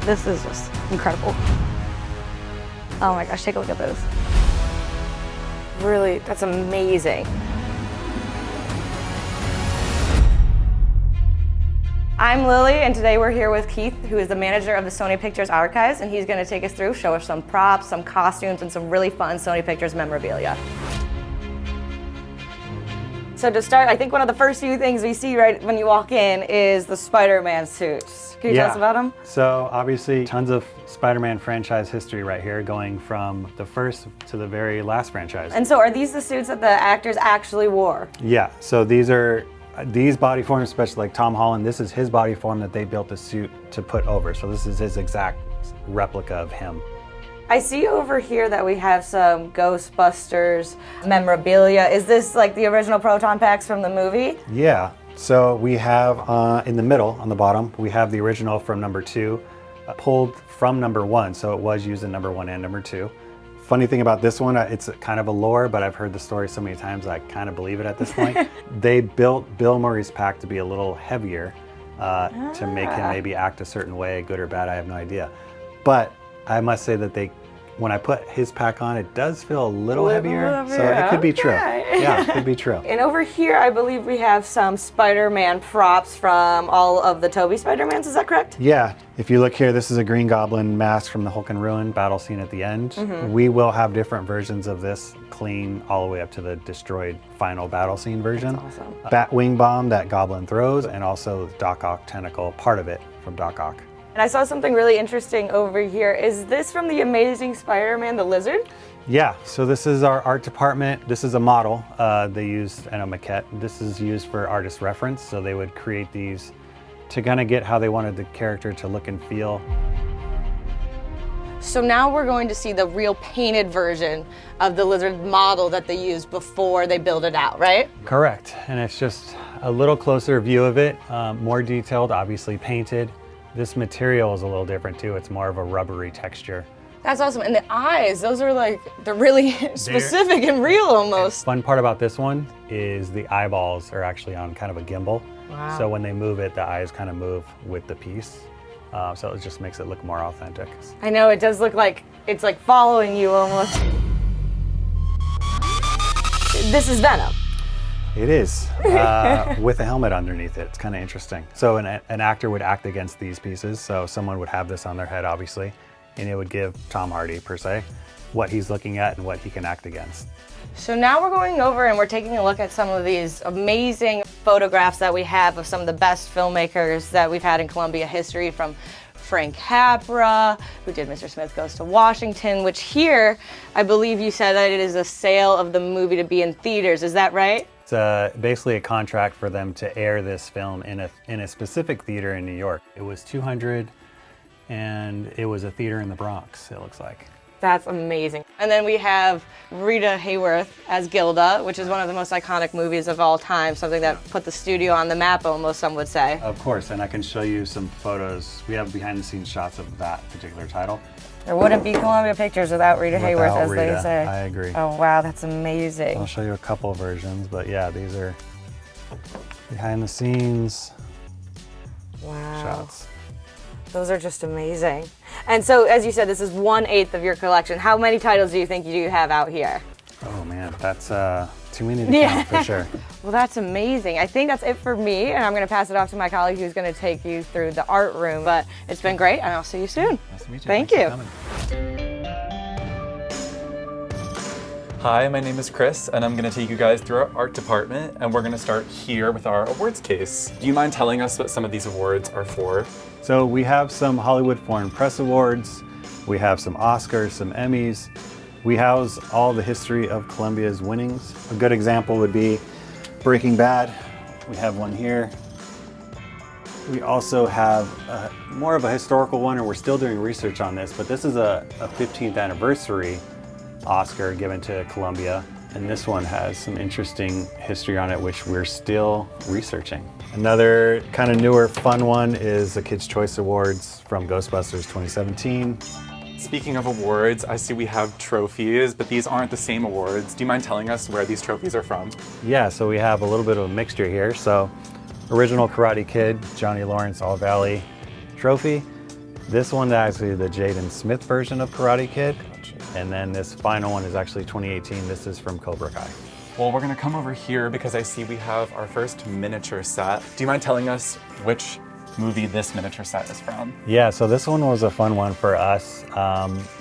This is just incredible. Oh my gosh, take a look at those. Really, that's amazing. I'm Lily, and today we're here with Keith, who is the manager of the Sony Pictures Archives, and he's going to take us through, show us some props, some costumes, and some really fun Sony Pictures memorabilia. So to start, I think one of the first few things we see right when you walk in is the Spider-Man suits. Can you tell us about them? So obviously tons of Spider-Man franchise history right here, going from the first to the very last franchise. And so are these the suits that the actors actually wore? Yeah, so these body forms, especially like Tom Holland, this is his body form that they built a suit to put over. So this is his exact replica of him. I see over here that we have some Ghostbusters memorabilia. Is this like the original proton packs from the movie? Yeah, so we have in the middle, on the bottom, we have the original from number 2, pulled from number 1, so it was used in number 1 and number 2. Funny thing about this one, it's kind of a lore, but I've heard the story so many times I kind of believe it at this point. They built Bill Murray's pack to be a little heavier to make him maybe act a certain way, good or bad, I have no idea. But I must say that when I put his pack on, it does feel a little heavier, so it could be true. Yeah, it could be true. And over here, I believe we have some Spider-Man props from all of the Tobey Spider-Mans, is that correct? Yeah, if you look here, this is a Green Goblin mask from the Hulk and Ruin battle scene at the end. We will have different versions of this, clean all the way up to the destroyed final battle scene version. That's awesome. Batwing bomb that Goblin throws, and also the Doc Ock tentacle, part of it from Doc Ock. And I saw something really interesting over here. Is this from the Amazing Spider-Man, the lizard? Yeah, so this is our art department. This is a model they used and a maquette. This is used for artist reference, so they would create these to kind of get how they wanted the character to look and feel. So now we're going to see the real painted version of the lizard model that they used before they build it out, right? Correct, and it's just a little closer view of it, more detailed, obviously painted. This material is a little different too. It's more of a rubbery texture. That's awesome. And the eyes, those are like, they're really specific and real almost. Fun part about this one is the eyeballs are actually on kind of a gimbal. Wow. So when they move it, the eyes kind of move with the piece. So it just makes it look more authentic. I know, it does look like it's like following you almost. This is Venom. It is, with a helmet underneath it. It's kind of interesting. So an actor would act against these pieces. So someone would have this on their head, obviously, and it would give Tom Hardy, per se, what he's looking at and what he can act against. So now we're going over and we're taking a look at some of these amazing photographs that we have of some of the best filmmakers that we've had in Columbia history, from Frank Capra, who did Mr. Smith Goes to Washington, which here, I believe you said that it is a sale of the movie to be in theaters. Is that right? It's basically a contract for them to air this film in a specific theater in New York. It was 200, and it was a theater in the Bronx, it looks like. That's amazing. And then we have Rita Hayworth as Gilda, which is one of the most iconic movies of all time, something that put the studio on the map almost, some would say. Of course, and I can show you some photos. We have behind-the-scenes shots of that particular title. There wouldn't be Columbia Pictures without Rita Hayworth, as they say. I agree. Oh wow, that's amazing. I'll show you a couple versions, but yeah, these are behind-the-scenes shots. Those are just amazing. And so, as you said, this is 1/8 of your collection. How many titles do you think you do have out here? Oh man, that's too many to count for sure. Well, that's amazing. I think that's it for me, and I'm going to pass it off to my colleague who's going to take you through the art room. But it's been great, and I'll see you soon. Nice to meet you. Thank you. Hi, my name is Chris, and I'm going to take you guys through our art department, and we're going to start here with our awards case. Do you mind telling us what some of these awards are for? So we have some Hollywood Foreign Press Awards, we have some Oscars, some Emmys. We house all the history of Columbia's winnings. A good example would be Breaking Bad. We have one here. We also have more of a historical one, and we're still doing research on this, but this is a 15th anniversary Oscar given to Columbia. And this one has some interesting history on it, which we're still researching. Another kind of newer, fun one is the Kids' Choice Awards from Ghostbusters 2017. Speaking of awards, I see we have trophies, but these aren't the same awards. Do you mind telling us where these trophies are from? Yeah, so we have a little bit of a mixture here. So, original Karate Kid, Johnny Lawrence All Valley trophy. This one's actually the Jaden Smith version of Karate Kid. And then this final one is actually 2018. This is from Cobra Kai. Well, we're gonna come over here because I see we have our first miniature set. Do you mind telling us which movie this miniature set is from? Yeah, so this one was a fun one for us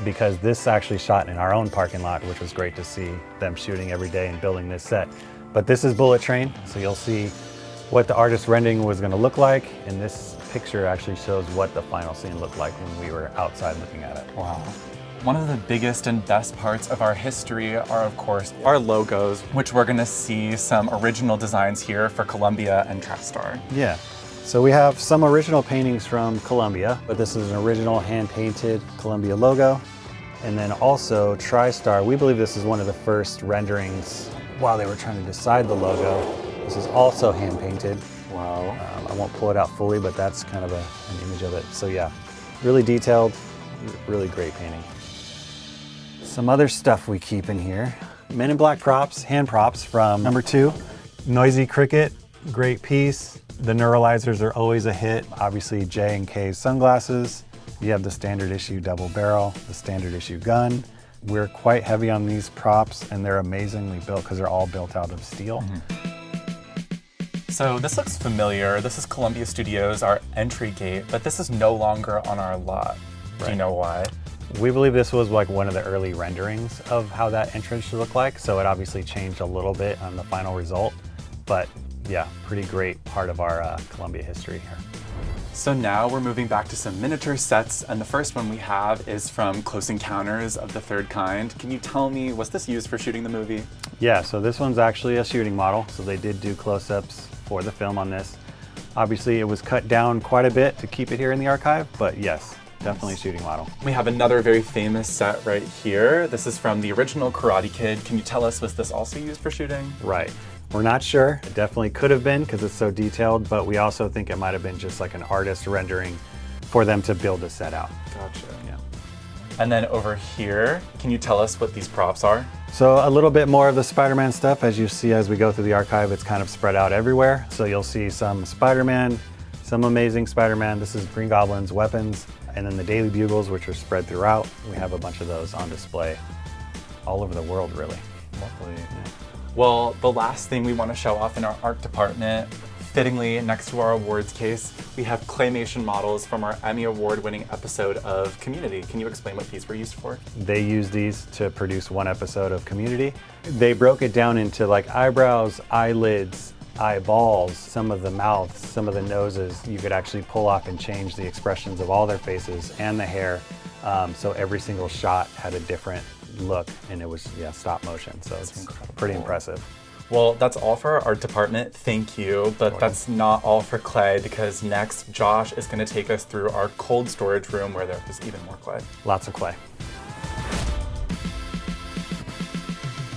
because this actually shot in our own parking lot, which was great to see them shooting every day and building this set. But this is Bullet Train, so you'll see what the artist rendering was gonna look like, and this picture actually shows what the final scene looked like when we were outside looking at it. Wow. One of the biggest and best parts of our history are, of course, our logos, which we're gonna see some original designs here for Columbia and TriStar. Yeah, so we have some original paintings from Columbia, but this is an original hand-painted Columbia logo. And then also TriStar, we believe this is one of the first renderings while they were trying to decide the logo. This is also hand-painted. Wow. I won't pull it out fully, but that's kind of an image of it. So yeah, really detailed, really great painting. Some other stuff we keep in here. Men in Black props, hand props from number 2. Noisy Cricket, great piece. The neuralizers are always a hit. Obviously J and K sunglasses. You have the standard issue double barrel, the standard issue gun. We're quite heavy on these props and they're amazingly built because they're all built out of steel. So this looks familiar. This is Columbia Studios, our entry gate, but this is no longer on our lot. Do you know why? We believe this was like one of the early renderings of how that entrance should look like. So it obviously changed a little bit on the final result, but yeah, pretty great part of our Columbia history here. So now we're moving back to some miniature sets, and the first one we have is from Close Encounters of the Third Kind. Can you tell me, was this used for shooting the movie? Yeah, so this one's actually a shooting model. So they did do close-ups for the film on this. Obviously it was cut down quite a bit to keep it here in the archive, but yes, definitely a shooting model. We have another very famous set right here. This is from the original Karate Kid. Can you tell us, was this also used for shooting? Right. We're not sure. It definitely could have been because it's so detailed, but we also think it might have been just like an artist rendering for them to build the set out. Gotcha. Yeah. And then over here, can you tell us what these props are? So a little bit more of the Spider-Man stuff. As you see as we go through the archive, it's kind of spread out everywhere. So you'll see some Spider-Man, some Amazing Spider-Man. This is Green Goblin's weapons. And then the Daily Bugles, which are spread throughout. We have a bunch of those on display all over the world, really. Lovely. Yeah. Well, the last thing we want to show off in our art department, fittingly next to our awards case, we have claymation models from our Emmy Award-winning episode of Community. Can you explain what these were used for? They used these to produce one episode of Community. They broke it down into like eyebrows, eyelids, eyeballs, some of the mouths, some of the noses. You could actually pull off and change the expressions of all their faces and the hair. So every single shot had a different look, and it was stop motion. So it's pretty impressive. Well, that's all for our art department. Thank you. But that's not all for clay, because next Josh is going to take us through our cold storage room where there is even more clay. Lots of clay.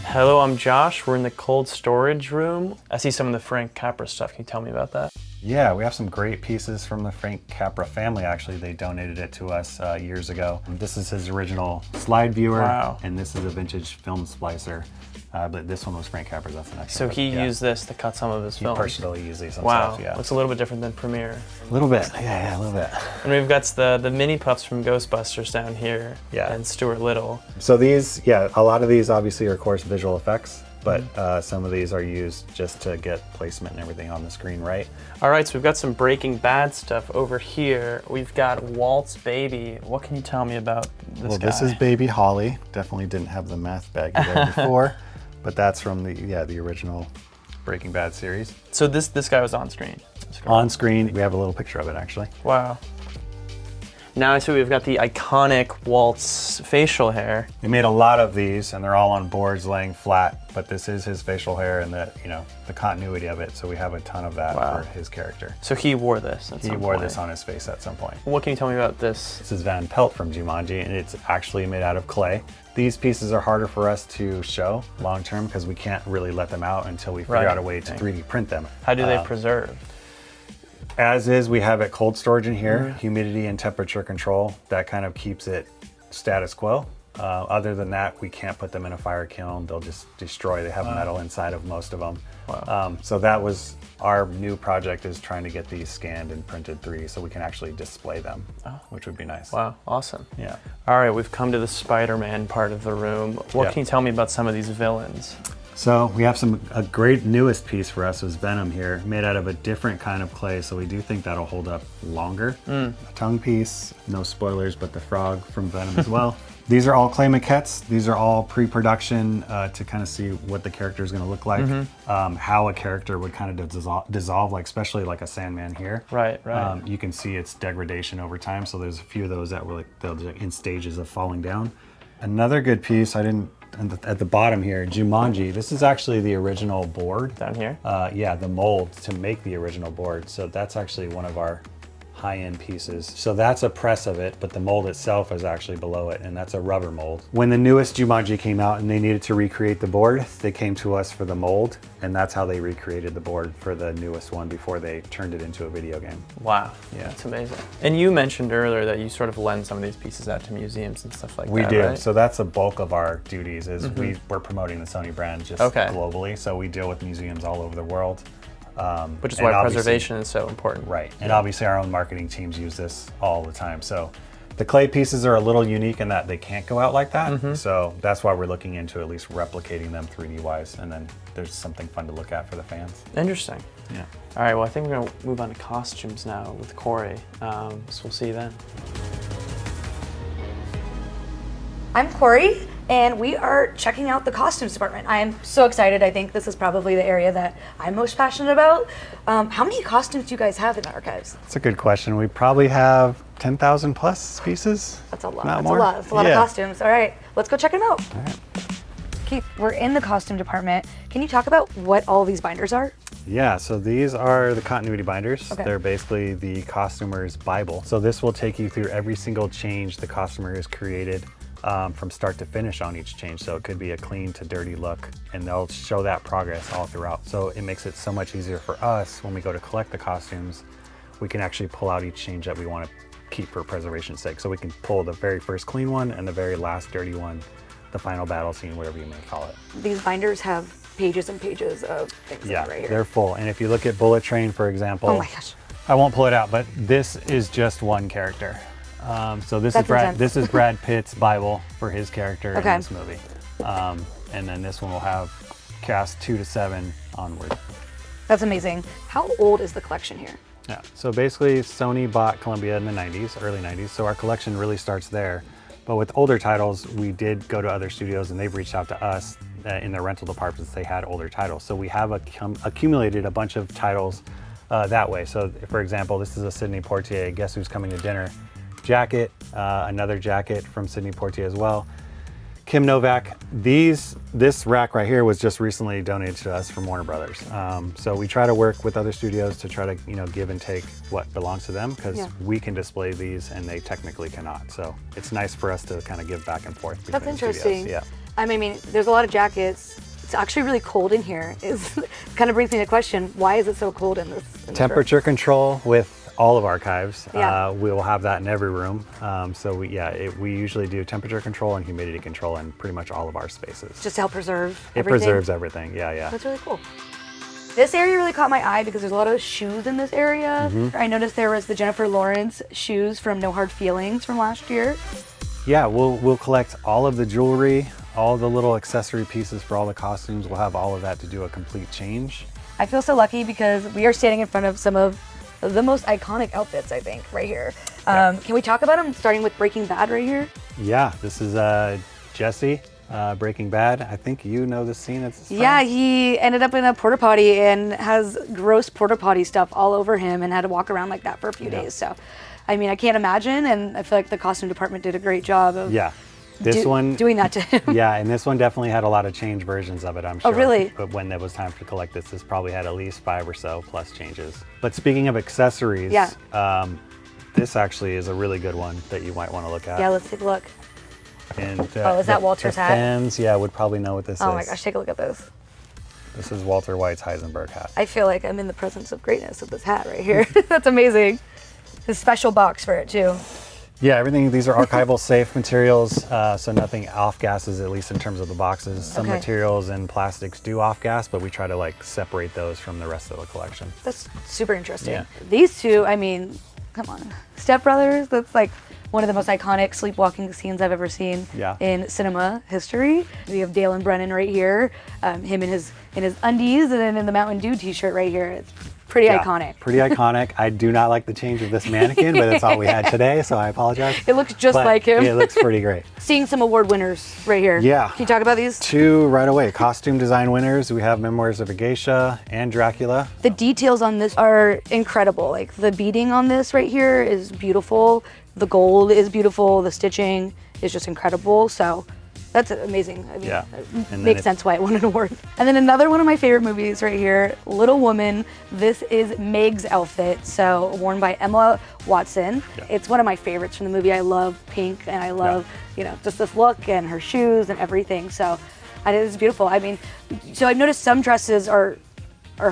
Hello, I'm Josh. We're in the cold storage room. I see some of the Frank Capra stuff. Can you tell me about that? Yeah, we have some great pieces from the Frank Capra family, actually. They donated it to us years ago. This is his original slide viewer, and this is a vintage film splicer. But this one was Frank Capra's, that's the next So one. he used this to cut some of his films? He personally used these on wow. stuff, yeah. Looks a little bit different than Premiere. A little bit, yeah, a little bit. And we've got the mini pups from Ghostbusters down here, Yeah. and Stuart Little. So these, a lot of these obviously are, of course, visual effects, but some of these are used just to get placement and everything on the screen right. All right, so we've got some Breaking Bad stuff over here. We've got Walt's baby. What can you tell me about this guy? This is baby Holly. Definitely didn't have the math bag there before, but that's from the original Breaking Bad series. So this guy was on screen? On screen, we have a little picture of it, actually. Wow. Now I see we've got the iconic Walt's facial hair. We made a lot of these, and they're all on boards laying flat, but this is his facial hair and the continuity of it, so we have a ton of that for his character. So he wore this at some point. He wore this on his face at some point. What can you tell me about this? This is Van Pelt from Jumanji, and it's actually made out of clay. These pieces are harder for us to show long term because we can't really let them out until we figure out a way to 3D print them. How do they preserve? As is, we have it cold storage in here, humidity and temperature control. That kind of keeps it status quo. Other than that, we can't put them in a fire kiln. They'll just destroy. They have metal inside of most of them. Wow. So that was our new project, is trying to get these scanned and printed 3D so we can actually display them, which would be nice. Wow, awesome. Yeah. All right, we've come to the Spider-Man part of the room. What Yeah. can you tell me about some of these villains? So we have a great newest piece for us is Venom here, made out of a different kind of clay. So we do think that'll hold up longer. A tongue piece, no spoilers, but the frog from Venom as well. These are all clay maquettes. These are all pre-production to kind of see what the character is going to look like, how a character would kind of dissolve, like especially like a Sandman here. Right. You can see its degradation over time. So there's a few of those that were they're in stages of falling down. Another good piece, at the bottom here, Jumanji. This is actually the original board. Down here? Yeah, the mold to make the original board. So that's actually one of our high-end pieces. So that's a press of it, but the mold itself is actually below it, and that's a rubber mold. When the newest Jumanji came out and they needed to recreate the board, they came to us for the mold, and that's how they recreated the board for the newest one before they turned it into a video game. Wow, Yeah. that's amazing. And you mentioned earlier that you sort of lend some of these pieces out to museums and stuff like We that, do. right? So that's a bulk of our duties is we're promoting the Sony brand just Okay. globally. So we deal with museums all over the world. Which is and why obviously- preservation is so important. Right. And obviously our own marketing teams use this all the time. So the clay pieces are a little unique in that they can't go out like that. So that's why we're looking into at least replicating them 3D wise. And then there's something fun to look at for the fans. Interesting. Yeah. All right, well, I think we're going to move on to costumes now with Corey. So we'll see you then. I'm Corey, and we are checking out the costumes department. I am so excited. I think this is probably the area that I'm most passionate about. How many costumes do you guys have in the archives? That's a good question. We probably have 10,000 plus pieces. That's a lot. Not That's more. a lot. That's a lot Yeah. of costumes. All right, let's go check them out. All right. Keith, we're in the costume department. Can you talk about what all these binders are? Yeah, so these are the continuity binders. Okay. They're basically the costumer's Bible. So this will take you through every single change the costumer has created from start to finish on each change. So it could be a clean to dirty look, and they'll show that progress all throughout. So it makes it so much easier for us when we go to collect the costumes. We can actually pull out each change that we want to keep for preservation's sake. So we can pull the very first clean one and the very last dirty one, the final battle scene, whatever you may call it. These binders have pages and pages of things in Yeah, it right here. they're full. And if you look at Bullet Train, for example, Oh my gosh. I won't pull it out, but this is just one character. So this That's is Brad. intense. This is Brad Pitt's Bible for his character Okay. in this movie. And then this one will have cast 2 to 7 onward. That's amazing. How old is the collection here? Yeah. So basically, Sony bought Columbia in the 90s, early 90s. So our collection really starts there. But with older titles, we did go to other studios, and they've reached out to us in their rental departments. They had older titles, so we have accumulated a bunch of titles that way. So, for example, this is a Sidney Poitier, Guess Who's Coming to Dinner jacket, another jacket from Sidney Poitier as well. Kim Novak. This rack right here was just recently donated to us from Warner Brothers. So we try to work with other studios to try to give and take what belongs to them, because we can display these and they technically cannot. So it's nice for us to kind of give back and forth between That's the interesting. studios. Yeah. I mean, there's a lot of jackets. It's actually really cold in here. It kind of brings me to question, why is it so cold in this room? Temperature control with all of archives. Yeah. We will have that in every room. So we usually do temperature control and humidity control in pretty much all of our spaces. Just to help preserve It everything? preserves everything. Yeah. That's really cool. This area really caught my eye because there's a lot of shoes in this area. I noticed there was the Jennifer Lawrence shoes from No Hard Feelings from last year. Yeah, we'll collect all of the jewelry, all the little accessory pieces for all the costumes. We'll have all of that to do a complete change. I feel so lucky because we are standing in front of some of the most iconic outfits, I think, right here. Can we talk about them, starting with Breaking Bad right here? Yeah, this is Jesse, Breaking Bad. I think you know this scene. It's Yeah, he ended up in a porta potty and has gross porta potty stuff all over him and had to walk around like that for a few days. So, I mean, I can't imagine, and I feel like the costume department did a great job of doing that to him. Yeah, and this one definitely had a lot of change versions of it, I'm sure. Oh, really? But when it was time to collect this probably had at least 5 or so plus changes. But speaking of accessories, this actually is a really good one that you might want to look at. Yeah, let's take a look. And, Oh, is that Walter's the hat? fans, would probably know what this is. Oh my gosh, take a look at this. This is Walter White's Heisenberg hat. I feel like I'm in the presence of greatness with this hat right here. That's amazing. His special box for it too. Yeah, everything, these are archival safe materials, so nothing off-gases, at least in terms of the boxes. Some Okay. materials and plastics do off-gas, but we try to like separate those from the rest of the collection. That's super interesting. Yeah. These two, I mean, come on. Step Brothers, that's like one of the most iconic sleepwalking scenes I've ever seen Yeah. in cinema history. We have Dale and Brennan right here, him in his undies, and then in the Mountain Dew t-shirt right here. It's pretty Yeah, iconic. Pretty iconic. I do not like the change of this mannequin, but that's all we had today, so I apologize. It looks just But like him. It looks pretty great. Seeing some award winners right here. Yeah. Can you talk about these? Two right away. Costume design winners. We have Memoirs of a Geisha and Dracula. The details on this are incredible. Like the beading on this right here is beautiful. The gold is beautiful. The stitching is just incredible. So that's amazing. I mean, Yeah. it And then makes sense why it won an award. And then another one of my favorite movies right here, Little Woman. This is Meg's outfit, so worn by Emma Watson. Yeah. It's one of my favorites from the movie. I love pink, and I love, just this look and her shoes and everything. So it is beautiful. I mean, so I've noticed some dresses are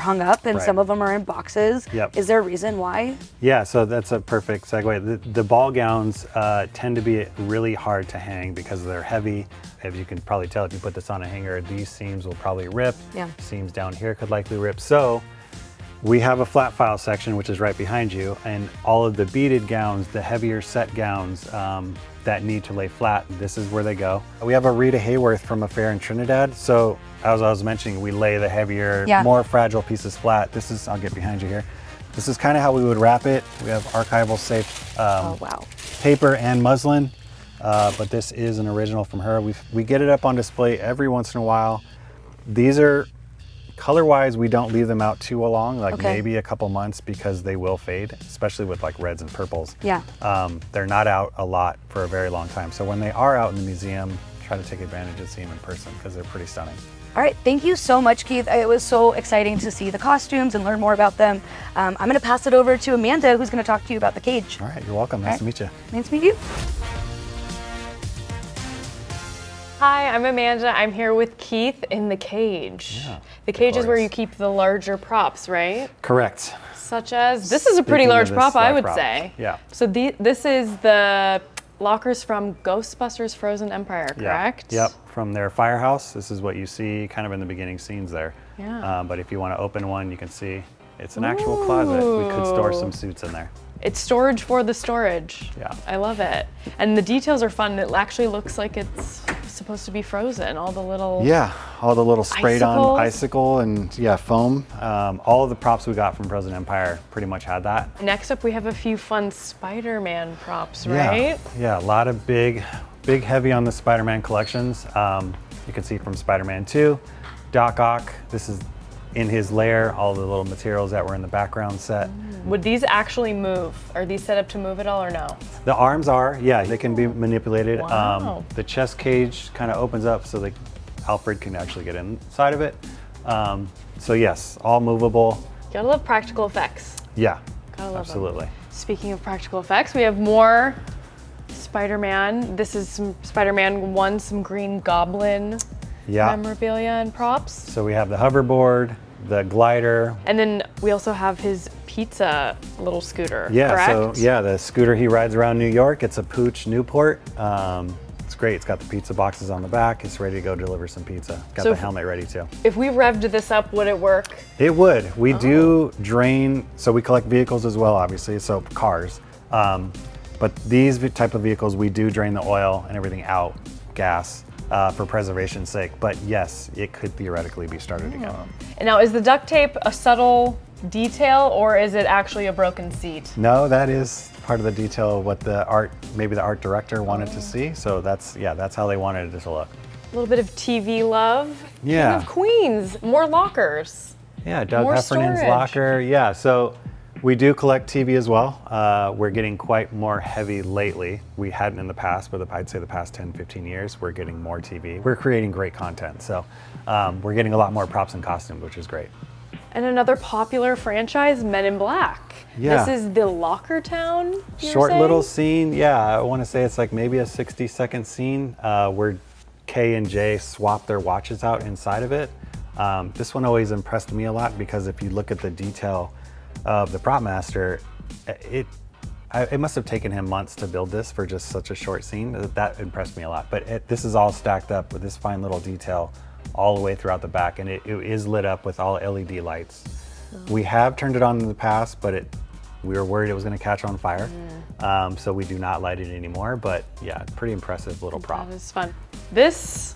hung up and Right. some of them are in boxes. Yep. Is there a reason why? Yeah, so that's a perfect segue. The ball gowns tend to be really hard to hang because they're heavy. As you can probably tell if you put this on a hanger, these seams will probably rip. Yeah. Seams down here could likely rip. So we have a flat file section, which is right behind you, and all of the beaded gowns, the heavier set gowns that need to lay flat, this is where they go. We have a Rita Hayworth from a fair in Trinidad. So as I was mentioning, we lay the heavier, Yeah. more fragile pieces flat. This is, I'll get behind you here. This is kind of how we would wrap it. We have archival safe Oh, wow. paper and muslin, but this is an original from her. We get it up on display every once in a while. These are, color-wise, we don't leave them out too long, like Okay. maybe a couple months because they will fade, especially with like reds and purples. Yeah. They're not out a lot for a very long time. So when they are out in the museum, try to take advantage of seeing them in person because they're pretty stunning. All right, thank you so much, Keith. It was so exciting to see the costumes and learn more about them. I'm going to pass it over to Amanda, who's going to talk to you about the cage. All right, you're welcome. Nice to meet you. Nice to meet you. Hi, I'm Amanda. I'm here with Keith in the cage. Yeah, the cage is where glorious. you keep the larger props, right? Correct. Such as, this is a pretty Speaking of large this prop, I large would prop, say. yeah. So this is the lockers from Ghostbusters Frozen Empire, correct? Yep, from their firehouse. This is what you see kind of in the beginning scenes there. Yeah. But if you want to open one, you can see it's an actual closet. We could store some suits in there. It's storage for the storage. Yeah. I love it. And the details are fun. It actually looks like it's supposed to be frozen. All the little... Yeah, all the little sprayed on Icicles? icicle and yeah, foam. All of the props we got from Frozen Empire pretty much had that. Next up, we have a few fun Spider-Man props, right? Yeah, a lot of big, heavy on the Spider-Man collections. You can see from Spider-Man 2, Doc Ock. This is in his lair, all the little materials that were in the background set. Would these actually move? Are these set up to move at all or no? The arms are, yeah, they can be manipulated. Wow. The chest cage kind of opens up so that Alfred can actually get inside of it. So yes, all movable. Gotta love practical effects. Yeah, Gotta love them. absolutely. Speaking of practical effects, we have more Spider-Man. This is some Spider-Man 1, some Green Goblin Yeah. memorabilia and props. So we have the hoverboard, the glider. And then we also have his pizza little scooter, Yeah, correct? so yeah, the scooter he rides around New York. It's a Pooch Newport. It's great. It's got the pizza boxes on the back. It's ready to go deliver some pizza. Got So the if- helmet ready too. If we revved this up, would it work? It would. We Oh. do drain, so we collect vehicles as well, obviously, so cars. But these type of vehicles, we do drain the oil and everything out, gas, for preservation's sake. But yes, it could theoretically be started again. And now, is the duct tape a subtle detail or is it actually a broken seat? No, that is part of the detail of what maybe the art director wanted to see. So that's how they wanted it to look. A little bit of TV love. Yeah. King of Queens, more lockers. Yeah, Doug More Heffernan's storage. locker. Yeah, so we do collect TV as well. We're getting quite more heavy lately. We hadn't in the past, but I'd say the past 10, 15 years, we're getting more TV. We're creating great content. So we're getting a lot more props and costumes, which is great. And another popular franchise, Men in Black. Yeah. This is the Locker Town, you're Short saying? little scene. Yeah, I want to say it's like maybe a 60-second scene where Kay and Jay swap their watches out inside of it. This one always impressed me a lot because if you look at the detail of the prop master, it must have taken him months to build this for just such a short scene. That impressed me a lot. But this is all stacked up with this fine little detail all the way throughout the back, and it is lit up with all LED lights. We have turned it on in the past, but we were worried it was going to catch on fire, so we do not light it anymore. But yeah, pretty impressive little prop. That is fun. This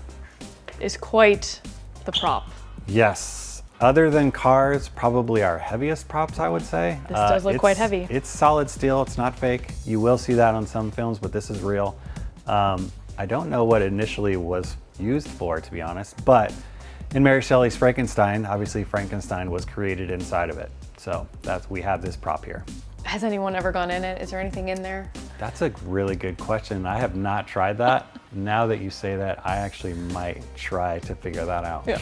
is quite the prop. Yes. Other than cars, probably our heaviest props, I would say. This does look quite heavy. It's solid steel, it's not fake. You will see that on some films, but this is real. I don't know what initially was used for, to be honest, but in Mary Shelley's Frankenstein, obviously Frankenstein was created inside of it. So we have this prop here. Has anyone ever gone in it? Is there anything in there? That's a really good question. I have not tried that. Now that you say that, I actually might try to figure that out. Yeah.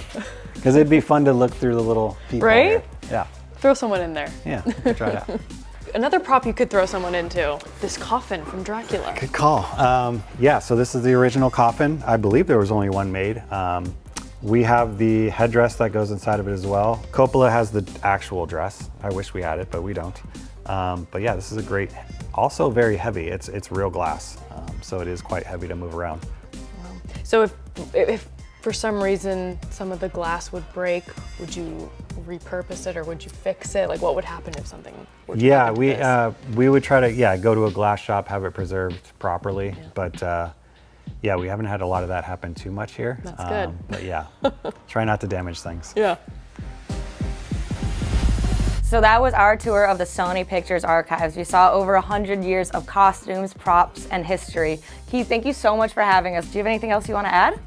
Because it'd be fun to look through the little peephole Right? here. Yeah. Throw someone in there. Yeah, try it out. Another prop you could throw someone into, this coffin from Dracula. Good call. Yeah, so this is the original coffin. I believe there was only one made. We have the headdress that goes inside of it as well. Coppola has the actual dress. I wish we had it, but we don't. But yeah, this is a great, also very heavy. It's real glass, so it is quite heavy to move around. So if for some reason some of the glass would break, would you repurpose it or would you fix it? Like what would happen if something were to happen to this? We would try to go to a glass shop, have it preserved properly. Yeah. But yeah, we haven't had a lot of that happen too much here. That's good. But yeah, try not to damage things. Yeah. So that was our tour of the Sony Pictures archives. We saw over 100 years of costumes, props, and history. Keith, thank you so much for having us. Do you have anything else you want to add?